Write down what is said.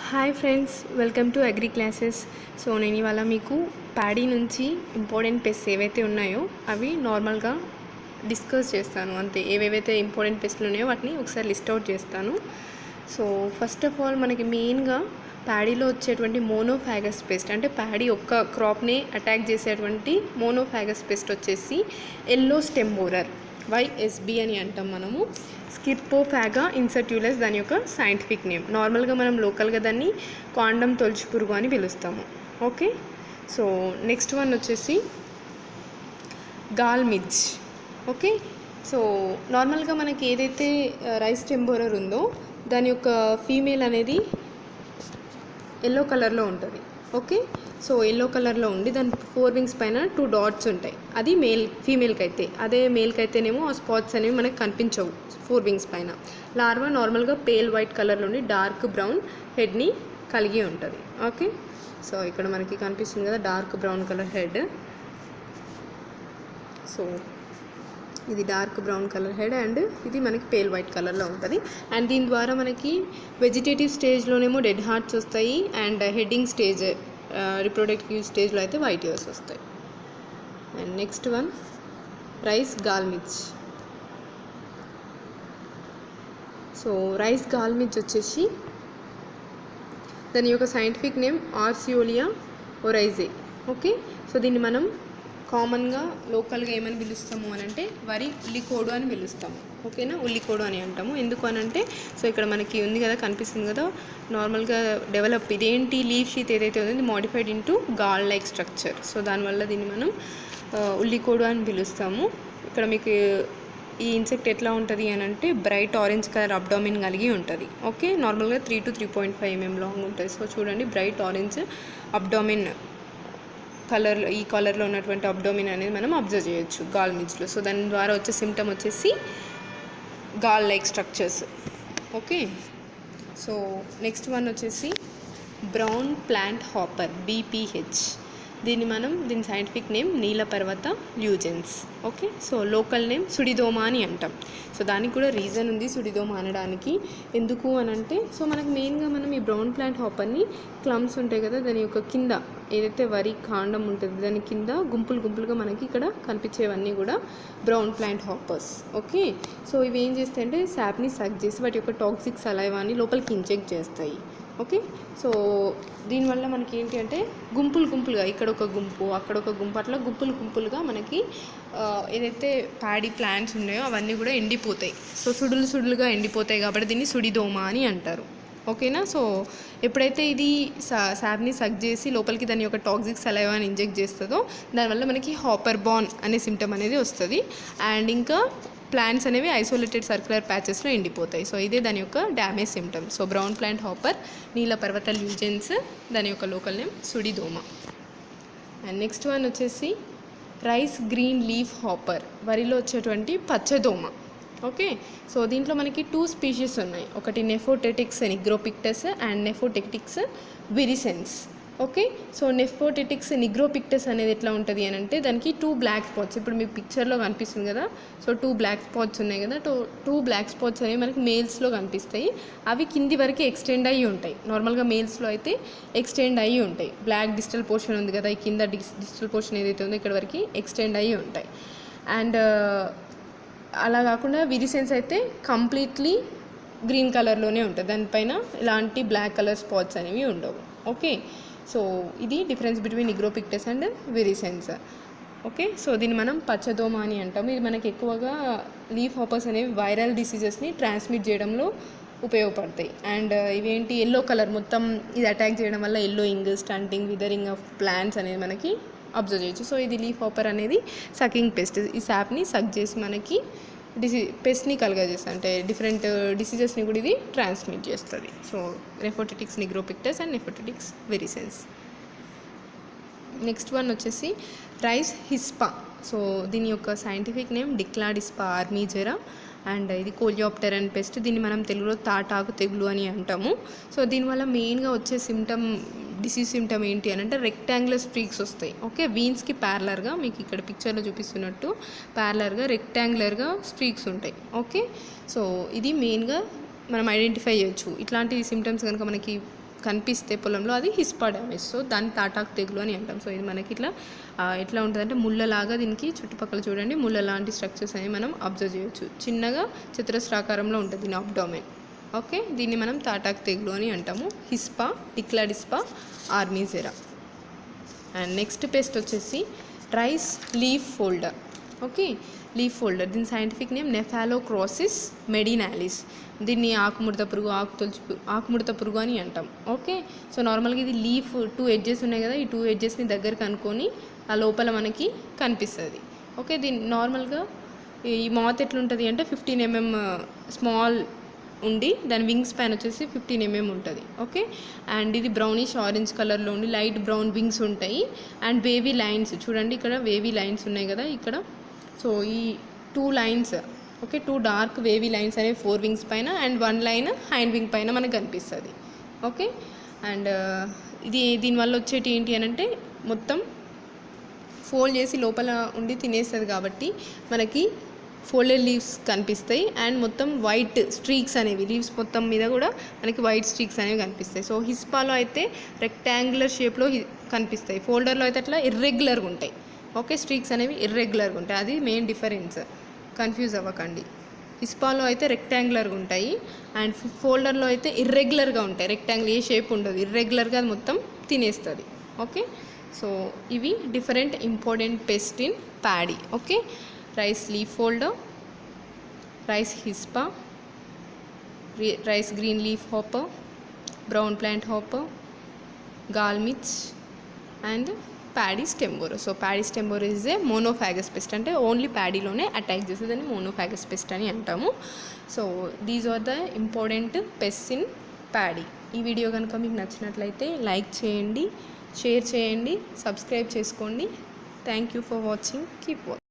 Hi friends, welcome to agri classes. So నేను ఇవాళ మీకు ప్యాడీ నుంచి ఇంపార్టెంట్ పెస్ట్స్ ఏవైతే ఉన్నాయో అవి నార్మల్గా డిస్కస్ చేస్తాను. అంతే, ఏవేవైతే ఇంపార్టెంట్ పెస్ట్లు ఉన్నాయో వాటిని ఒకసారి లిస్ట్ అవుట్ చేస్తాను. సో ఫస్ట్ ఆఫ్ ఆల్ మనకి మెయిన్గా ప్యాడీలో వచ్చేటువంటి మోనోఫాగస్ పెస్ట్, అంటే ప్యాడీ ఒక్క క్రాప్ని అటాక్ చేసేటువంటి మోనోఫాగస్ పెస్ట్ వచ్చేసి ఎల్లో స్టెమ్ బోరర్, YSB అని అంటాం మనము. స్కిర్పోఫాగా ఇన్సర్ట్యులస్ దాని యొక్క సైంటిఫిక్ నేమ్. నార్మల్గా మనం లోకల్గా దాన్ని కాండం తొలచు పురుగు అని పిలుస్తాము. ఓకే, సో నెక్స్ట్ వన్ వచ్చేసి గాల్ మిజ్. ఓకే, సో నార్మల్గా మనకి ఏదైతే రైస్ టెంబోరర్ ఉందో దాని యొక్క ఫీమేల్ అనేది ఎల్లో కలర్లో ఉంటుంది. ఓకే, సో ఎల్లో కలర్లో ఉండి దాని 4 వింగ్స్ పైన 2 డాట్స్ ఉంటాయి. అది ఫీమేల్కి అయితే. అదే మేల్కి అయితేనేమో ఆ స్పాట్స్ అనేవి మనకు కనిపించవు 4 వింగ్స్ పైన. లార్వా నార్మల్గా పేల్ వైట్ కలర్లో ఉండి డార్క్ బ్రౌన్ హెడ్ని కలిగి ఉంటుంది. ఓకే, సో ఇక్కడ మనకి కనిపిస్తుంది కదా dark brown colour head. So ఇది dark brown colour head and ఇది మనకి పేల్ వైట్ కలర్లో ఉంటుంది. అండ్ దీని ద్వారా మనకి వెజిటేటివ్ స్టేజ్లోనేమో డెడ్ హార్ట్స్ వస్తాయి అండ్ హెడ్డింగ్ స్టేజ్ రిప్రొడక్టివ్ స్టేజ్లో అయితే వైట్ ఇయర్స్ వస్తాయి. And next one rice గాల్మిజ్. So rice గాల్మిజ్ వచ్చేసి దాని యొక్క సైంటిఫిక్ నేమ్ ఆర్సియోలియా ఒరైజే. ఓకే, సో దీన్ని మనం కామన్గా లోకల్గా ఏమని పిలుస్తాము అని అంటే వరి ఉల్లికోడు అని పిలుస్తాము. ఓకేనా, ఉల్లికోడు అని అంటాము. ఎందుకు అని అంటే సో ఇక్కడ మనకి ఉంది కదా, కనిపిస్తుంది కదా నార్మల్గా డెవలప్, ఇదేంటి లీఫ్ షీత్ ఏదైతే ఉందో ఇది modified into gall like structure. So దానివల్ల దీన్ని మనం ఉల్లికోడు అని పిలుస్తాము. ఇక్కడ మీకు ఈ ఇన్సెక్ట్ ఎట్లా ఉంటుంది అని అంటే బ్రైట్ ఆరెంజ్ కలర్ అబ్డామిన్ కలిగి ఉంటుంది. ఓకే, నార్మల్గా 3 to 3.5 mm లాంగ్ ఉంటుంది. సో చూడండి, బ్రైట్ ఆరెంజ్ అబ్డామిన్ కలర్, ఈ కలర్లో ఉన్నటువంటి అబ్డోమిన్ అనేది మనం అబ్జర్వ్ చేయొచ్చు గాల్మిజ్లో. సో దాని ద్వారా వచ్చే సిమ్టమ్ వచ్చేసి gall like structures. Okay, so next one వచ్చేసి బ్రౌన్ ప్లాంట్ హాపర్, BPH. దీని సైంటిఫిక్ నేమ్ నీలపర్వత ల్యూజెన్స్. ఓకే, సో లోకల్ నేమ్ సుడిదోమ అని అంటాం. సో దానికి కూడా రీజన్ ఉంది సుడిదోమ అనడానికి. ఎందుకు అని అంటే సో మనకు మెయిన్గా మనం ఈ బ్రౌన్ ప్లాంట్ హాపర్ని క్లమ్స్ ఉంటాయి కదా దాని యొక్క కింద ఏదైతే వరి కాండం ఉంటుంది దాని కింద గుంపులుగా మనకి ఇక్కడ కనిపించేవన్నీ కూడా brown plant hoppers. Okay, so ఇవి ఏం చేస్తాయంటే శాప్ని సక్ చేసి వాటి యొక్క టాక్సిక్ సలైవాని లోపలికి ఇంజెక్ట్ చేస్తాయి. ఓకే, సో దీనివల్ల మనకి ఏంటి అంటే గుంపులుగా ఇక్కడ ఒక గుంపు అక్కడ ఒక గుంపు అట్లా గుంపులుగా మనకి ఏదైతే ప్యాడీ ప్లాంట్స్ ఉన్నాయో అవన్నీ కూడా ఎండిపోతాయి. సో సుడులుగా ఎండిపోతాయి కాబట్టి దీన్ని సుడిదోమ అని అంటారు. ఓకేనా, సో ఎప్పుడైతే ఇది శాప్ని సక్ చేసి లోపలికి దాని యొక్క టాక్సిక్ సలైవాని ఇంజెక్ట్ చేస్తుందో దానివల్ల మనకి హాపర్ బాన్ అనే సిమ్టమ్ అనేది వస్తుంది. అండ్ ఇంకా ప్లాంట్స్ అనేవి ఐసోలేటెడ్ సర్క్యులర్ ప్యాచెస్లో ఎండిపోతాయి. సో ఇదే దాని యొక్క damage symptom. So brown plant hopper, నీలపర్వత ల్యూజెన్స్, దాని యొక్క లోకల్ నేమ్ సుడిదోమ. అండ్ నెక్స్ట్ వన్ వచ్చేసి రైస్ గ్రీన్ లీఫ్ హాపర్, వరిలో వచ్చేటువంటి పచ్చదోమ. ఓకే, సో దీంట్లో మనకి 2 స్పీషీస్ ఉన్నాయి. ఒకటి నెఫోటెటిక్స్ నిగ్రోపిక్టస్ అండ్ నెఫోటెటిక్స్ విరిసెన్స్. ఓకే, సో నెఫోటెటిక్స్ నిగ్రోపిక్టస్ అనేది ఎట్లా ఉంటుంది అని అంటే దానికి 2 బ్లాక్ స్పాట్స్, ఇప్పుడు మీ పిక్చర్లో కనిపిస్తుంది కదా. సో 2 బ్లాక్ స్పాట్స్ ఉన్నాయి కదా. 2 బ్లాక్ స్పాట్స్ అనేవి మనకి మేల్స్లో కనిపిస్తాయి. అవి కింది వరకు ఎక్స్టెండ్ అయ్యి ఉంటాయి. నార్మల్గా మేల్స్లో అయితే ఎక్స్టెండ్ అయ్యి ఉంటాయి. బ్లాక్ డిస్టల్ పోర్షన్ ఉంది కదా, ఈ కింద డిస్టల్ పోర్షన్ ఏదైతే ఉందో ఇక్కడ వరకు ఎక్స్టెండ్ అయ్యి ఉంటాయి. అండ్ అలా కాకుండా విరిసెన్స్ అయితే కంప్లీట్లీ గ్రీన్ కలర్లోనే ఉంటుంది. దానిపైన ఎలాంటి బ్లాక్ కలర్ స్పాట్స్ అనేవి ఉండవు. ఓకే, సో ఇది difference between నిగ్రోపిక్టస్ and విరిసెన్స్. Okay, so దీన్ని మనం పచ్చదోమ అని అంటాము. ఇది మనకి ఎక్కువగా లీఫ్ హాపర్స్ అనేవి వైరల్ డిసీజెస్ని ట్రాన్స్మిట్ చేయడంలో ఉపయోగపడతాయి. అండ్ ఇవేంటి ఎల్లో కలర్ మొత్తం ఇది అటాక్ చేయడం వల్ల ఎల్లోయింగ్, స్టంటింగ్, విదరింగ్ ఆఫ్ ప్లాంట్స్ అనేది మనకి అబ్జర్వ్ చేయొచ్చు. సో ఇది లీఫ్ హాపర్ అనేది సకింగ్ పెస్ట్. ఈ శాప్ని సక్ చేసి మనకి పెస్ట్ని కలగజేస్తుంది, అంటే డిఫరెంట్ డిసీజెస్ని కూడా ఇది ట్రాన్స్మిట్ చేస్తుంది. సో నెఫోటెటిక్స్ నిగ్రోపిక్టస్ అండ్ నెఫోటెటిక్స్ వెరిసెన్స్. నెక్స్ట్ వన్ వచ్చేసి రైస్ హిస్పా. సో దీని యొక్క సైంటిఫిక్ నేమ్ డిక్లాడిస్పా ఆర్మీజెరా అండ్ ఇది కోలియాప్టెరన్ పెస్ట్. దీన్ని మనం తెలుగులో తాటాకు తెగులు అని అంటాము. సో దీనివల్ల మెయిన్గా వచ్చే డిసీజ్ సిమ్టమ్ ఏంటి అని అంటే రెక్టాంగులర్ స్ట్రీక్స్ వస్తాయి. ఓకే, వీన్స్కి ప్యారలర్గా మీకు ఇక్కడ పిక్చర్లో చూపిస్తున్నట్టు ప్యారలర్గా రెక్టాంగులర్గా స్ట్రీక్స్ ఉంటాయి. ఓకే, సో ఇది మెయిన్గా మనం ఐడెంటిఫై చేయొచ్చు. ఇట్లాంటి సిమ్టమ్స్ కనుక మనకి కనిపిస్తే పొలంలో అది హిస్పా డ్యామేజ్. సో దాన్ని తాటాకు తెగులు అని అంటాం. సో ఇది మనకి ఇట్లా ఎట్లా ఉంటుందంటే ముళ్ళలాగా, దీనికి చుట్టుపక్కల చూడండి ముళ్ళ లాంటి స్ట్రక్చర్స్ అనేవి మనం అబ్జర్వ్ చేయొచ్చు. చిన్నగా చతురస్రాకారంలో ఉంటుంది దీని అబ్డామెన్. ఓకే, దీన్ని మనం తాటాకు తెగులు అని అంటాము. హిస్పా, డిక్లాడిస్పా, ఆర్మీజెరా. అండ్ నెక్స్ట్ పెస్ట్ వచ్చేసి rice leaf folder. Okay, leaf folder, దీని సైంటిఫిక్ నేమ్ నెఫాలోక్రోసిస్ మెడినాలిస్. దీన్ని ఆకుముడత పురుగు, ఆకుముడత పురుగు అని అంటాం. ఓకే, సో నార్మల్గా ఇది లీఫ్ 2 ఎడ్జెస్ ఉన్నాయి కదా, ఈ 2 ఎడ్జెస్ని దగ్గరకు అనుకొని ఆ లోపల మనకి కనిపిస్తుంది. ఓకే, దీన్ని నార్మల్గా ఈ మాత్ ఎట్లుంటుంది అంటే 15 mm స్మాల్ ఉండి దాని వింగ్స్ పైన వచ్చేసి 15 mm ఉంటుంది. ఓకే, అండ్ ఇది బ్రౌనిష్ ఆరెంజ్ కలర్లో ఉండి లైట్ బ్రౌన్ వింగ్స్ ఉంటాయి. అండ్ వేవీ లైన్స్ చూడండి, ఇక్కడ వేవీ లైన్స్ ఉన్నాయి కదా ఇక్కడ. సో ఈ 2 lines, okay, 2 dark wavy lines అనేవి 4 వింగ్స్ పైన అండ్ 1 లైన్ హైండ్ వింగ్ పైన మనకు కనిపిస్తుంది. ఓకే, అండ్ దీనివల్ల వచ్చేటి ఏంటి అని అంటే మొత్తం ఫోల్డ్ చేసి లోపల ఉండి తినేస్తుంది కాబట్టి మనకి ఫోల్డెడ్ లీవ్స్ కనిపిస్తాయి. అండ్ మొత్తం వైట్ స్ట్రీక్స్ అనేవి లీవ్స్ మొత్తం మీద కూడా మనకి వైట్ స్ట్రీక్స్ అనేవి కనిపిస్తాయి. సో హిస్పాలో అయితే రెక్టాంగులర్ షేప్లో కనిపిస్తాయి, ఫోల్డర్లో అయితే అట్లా ఇర్రెగ్యులర్గా ఉంటాయి. ఓకే, స్ట్రీక్స్ అనేవి ఇర్రెగ్యులర్గా ఉంటాయి, అది మెయిన్ డిఫరెన్స్, కన్ఫ్యూజ్ అవ్వకండి. హిస్పాలో అయితే రెక్టాంగులర్గా ఉంటాయి అండ్ ఫోల్డర్లో అయితే ఇర్రెగ్యులర్గా ఉంటాయి. రెక్టాంగిల్ ఏ షేప్ ఉండదు, ఇర్రెగ్యులర్గా అది మొత్తం తినేస్తుంది. ఓకే, సో ఇవి different important pest in paddy. Okay, rice leaf folder, rice hispa, rice green leaf hopper, brown plant hopper, gall midge and paddy stem borer. So paddy stem borer is a monophagous pest, అంటే only ప్యాడీలోనే attack చేసేది అని monophagous pest అని అంటాము. So these are the important pest in paddy. ఈ video కనుక మీకు నచ్చినట్లయితే లైక్ చేయండి, షేర్ చేయండి, సబ్స్క్రైబ్ చేసుకోండి. Thank you for watching. Keep watching.